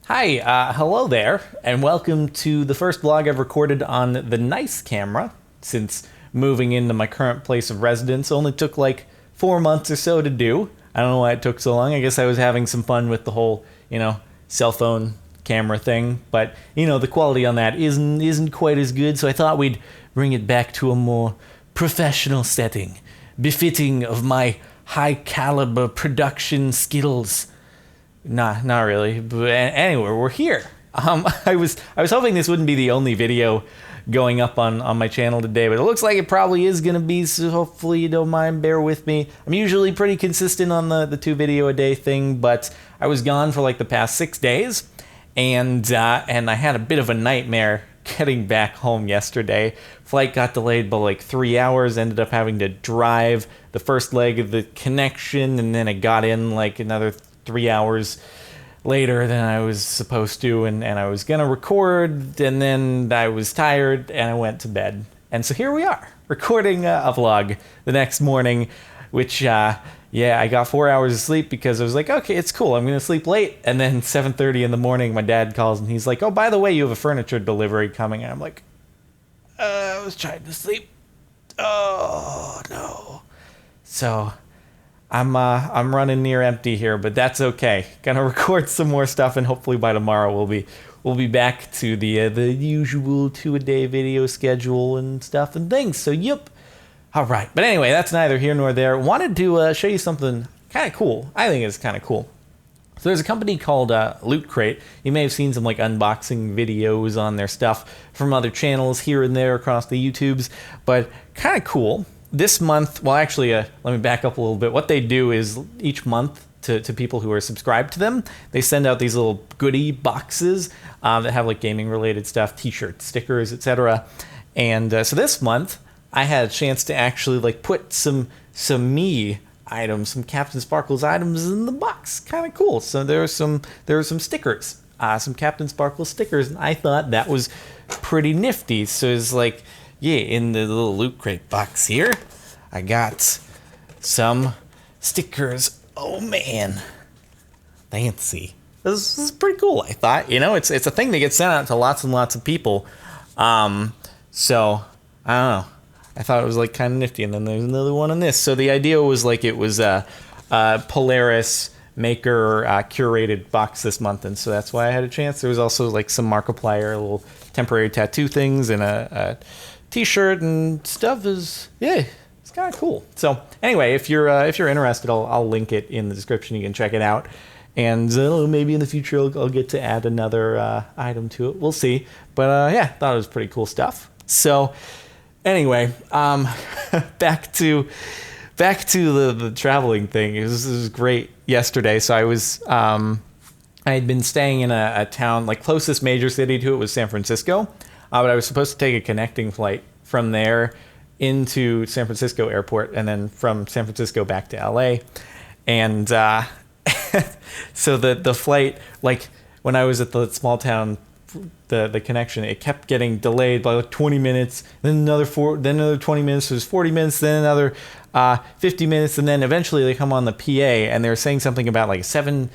Hi, hello there, and welcome to the first vlog I've recorded on the nice camera, since moving into my current place of residence only took like 4 months or so to do. I don't know why it took so long. I guess I was having some fun with the whole, cell phone camera thing, but, the quality on that isn't quite as good, so I thought we'd bring it back to a more professional setting, befitting of my high caliber production skills. Nah, not really. But anyway, we're here. I was hoping this wouldn't be the only video going up on my channel today, but it looks like it probably is gonna be. So hopefully you don't mind, bear with me. I'm usually pretty consistent on the 2 video a day thing, but I was gone for like the past 6 days, and I had a bit of a nightmare getting back home yesterday. Flight got delayed by like 3 hours. Ended up having to drive the first leg of the connection, and then it got in like another 3 hours later than I was supposed to, and I was gonna record, and then I was tired and I went to bed. And so here we are, recording a vlog the next morning, which I got 4 hours of sleep because I was like, okay, it's cool, I'm gonna sleep late. And then 7:30 in the morning, my dad calls and he's like, oh, by the way, you have a furniture delivery coming. And I'm like, I was trying to sleep. Oh no. So I'm running near empty here, but that's okay. Gonna record some more stuff, and hopefully by tomorrow we'll be back to the usual 2-a-day video schedule and stuff and things. So yep. All right. But anyway, that's neither here nor there. Wanted to show you something kind of cool. I think it's kind of cool. So there's a company called Loot Crate. You may have seen some like unboxing videos on their stuff from other channels here and there across the YouTubes, but kind of cool. This month, well, actually, let me back up a little bit. What they do is each month to people who are subscribed to them, they send out these little goodie boxes that have like gaming related stuff, t-shirts, stickers, etc. And so this month, I had a chance to actually like put some me items, some CaptainSparklez items in the box. Kind of cool. So there are some stickers, some CaptainSparklez stickers, and I thought that was pretty nifty. So it's like, yeah, in the little Loot Crate box here, I got some stickers. Oh man, fancy. This is pretty cool. I thought, it's a thing that gets sent out to lots and lots of people. So I don't know. I thought it was like kind of nifty. And then there's another one on this. So the idea was like it was a Polaris Maker curated box this month, and so that's why I had a chance. There was also like some Markiplier, little temporary tattoo things, and a t-shirt and stuff. It's kind of cool. So anyway, if you're interested, I'll link it in the description. You can check it out, and maybe in the future I'll get to add another item to it. We'll see. But thought it was pretty cool stuff. So anyway, back to the traveling thing. It was great yesterday. So I had been staying in a town, like closest major city to it was San Francisco. But I was supposed to take a connecting flight from there into San Francisco airport, and then from San Francisco back to LA. And so the flight, like when I was at the small town, the connection, it kept getting delayed by like 20 minutes, then another 20 minutes, so it was 40 minutes, then another 50 minutes, and then eventually they come on the PA and they're saying something about like 7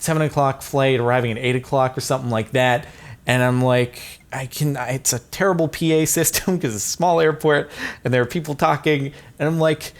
o'clock flight arriving at 8 o'clock or something like that. And I'm like, it's a terrible PA system because it's a small airport and there are people talking. And I'm like,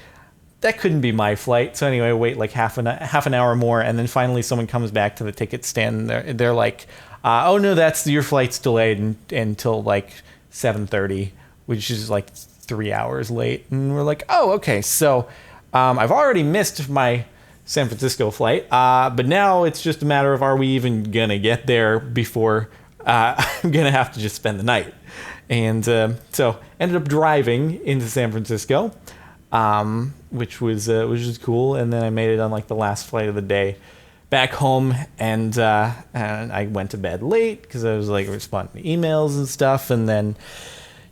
that couldn't be my flight. So anyway, I wait like half an hour more. And then finally someone comes back to the ticket stand. And they're like, oh no, your flight's delayed until like 7:30, which is like 3 hours late. And we're like, oh, okay. So I've already missed my San Francisco flight. But now it's just a matter of, are we even going to get there before I'm going to have to just spend the night. And so ended up driving into San Francisco, which was cool. And then I made it on like the last flight of the day back home, and I went to bed late because I was like responding to emails and stuff. And then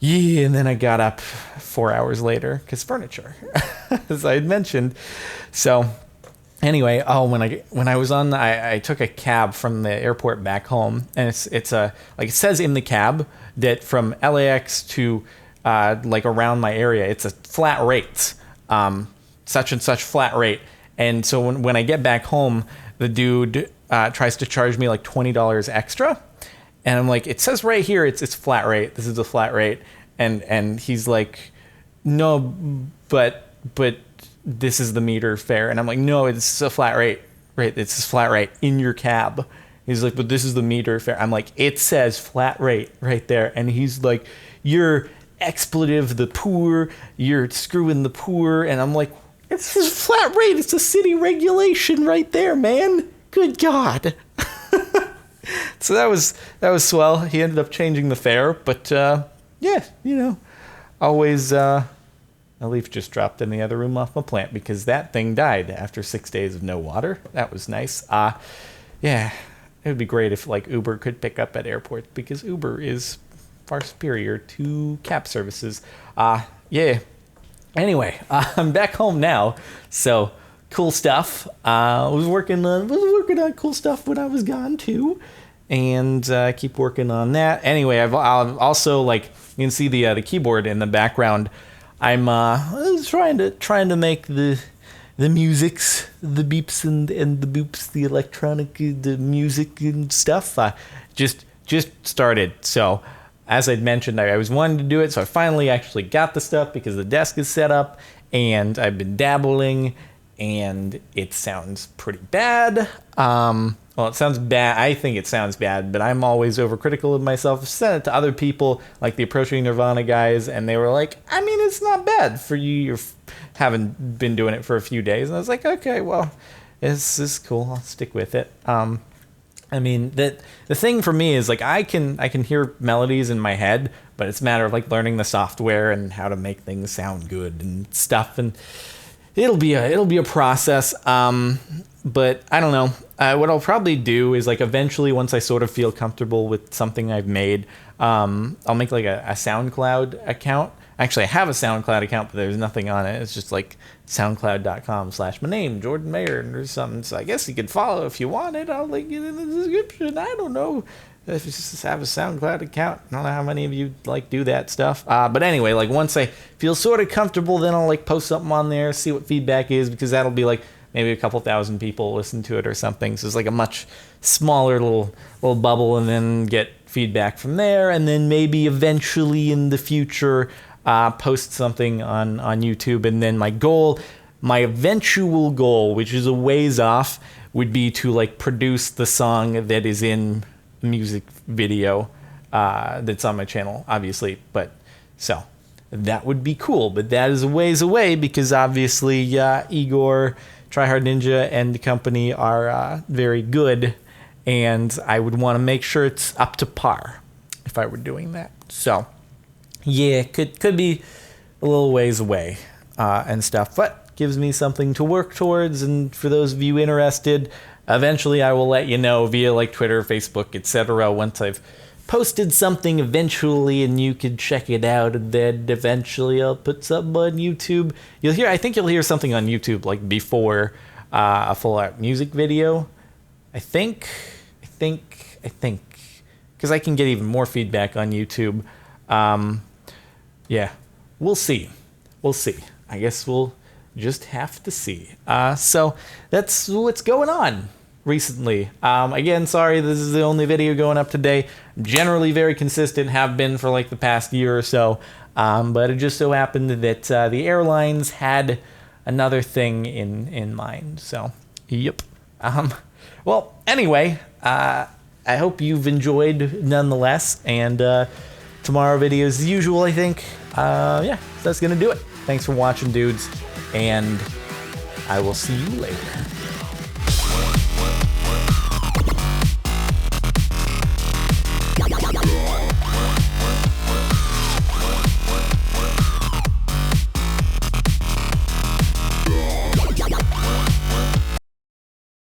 I got up 4 hours later because furniture, as I had mentioned. So anyway, when I was I took a cab from the airport back home, and it's like it says in the cab that from LAX to like around my area, it's a flat rate, such and such flat rate. And so when I get back home, the dude tries to charge me like $20 extra. And I'm like, it says right here, it's flat rate. This is a flat rate. And he's like, no, but this is the meter fare. And I'm like, no, it's a flat rate. Right, it's a flat rate in your cab. He's like, but this is the meter fare. I'm like, it says flat rate right there. And he's like, you're expletive the poor. You're screwing the poor. And I'm like, it's a flat rate. It's a city regulation right there, man. Good God. So that was swell. He ended up changing the fare, but yeah, you know, always a leaf just dropped in the other room off my plant because that thing died after 6 days of no water. That was nice. Yeah, it would be great if like Uber could pick up at airports because Uber is far superior to cab services. Yeah. Anyway, I'm back home now, so cool stuff. Was working on cool stuff when I was gone too, and keep working on that. Anyway, I've also, like, you can see the keyboard in the background. I'm trying to make the musics, the beeps and the boops, the electronic, the music and stuff. Just started. So as I'd mentioned, I was wanting to do it, so I finally actually got the stuff because the desk is set up, and I've been dabbling, and it sounds pretty bad. Well, it sounds bad. I think it sounds bad, but I'm always overcritical of myself. I've sent it to other people, like the Approaching Nirvana guys, and they were like, I mean, it's not bad for you. You haven't been doing it for a few days. And I was like, okay, well, this is cool. I'll stick with it. I mean, the thing for me is, like, I can hear melodies in my head, but it's a matter of like learning the software and how to make things sound good and stuff, and it'll be a process. But I don't know. What I'll probably do is, like, eventually, once I sort of feel comfortable with something I've made, I'll make like a SoundCloud account. Actually, I have a SoundCloud account, but there's nothing on it. It's just like soundcloud.com/my name, Jordan Mayer, or something. So I guess you could follow if you wanted. I'll link it in the description. I don't know. If you just have a SoundCloud account, I don't know how many of you like do that stuff. But anyway, like, once I feel sort of comfortable, then I'll like post something on there, see what feedback is, because that'll be like maybe a couple thousand people listen to it or something. So it's like a much smaller little bubble, and then get feedback from there, and then maybe eventually in the future post something on YouTube. And then my eventual goal, which is a ways off, would be to like produce the song that is in music video that's on my channel, obviously. But so that would be cool, but that is a ways away because obviously Igor, Tryhard Ninja, and the company are very good, and I would want to make sure it's up to par if I were doing that. So yeah, could be a little ways away and stuff, but gives me something to work towards. And for those of you interested, eventually I will let you know via like Twitter, Facebook, etc. once I've posted something eventually, and you can check it out. And then eventually I'll put something on YouTube. I think you'll hear something on YouTube like before a full out music video. I think, because I can get even more feedback on YouTube. Yeah, we'll see. I guess we'll just have to see. So that's what's going on recently. Again, sorry, this is the only video going up today. I'm generally very consistent, have been for like the past year or so. But it just so happened that the airlines had another thing in mind. So, yep. Well, anyway, I hope you've enjoyed nonetheless. And tomorrow video as usual, I think. Yeah, that's gonna do it. Thanks for watching, dudes, and I will see you later.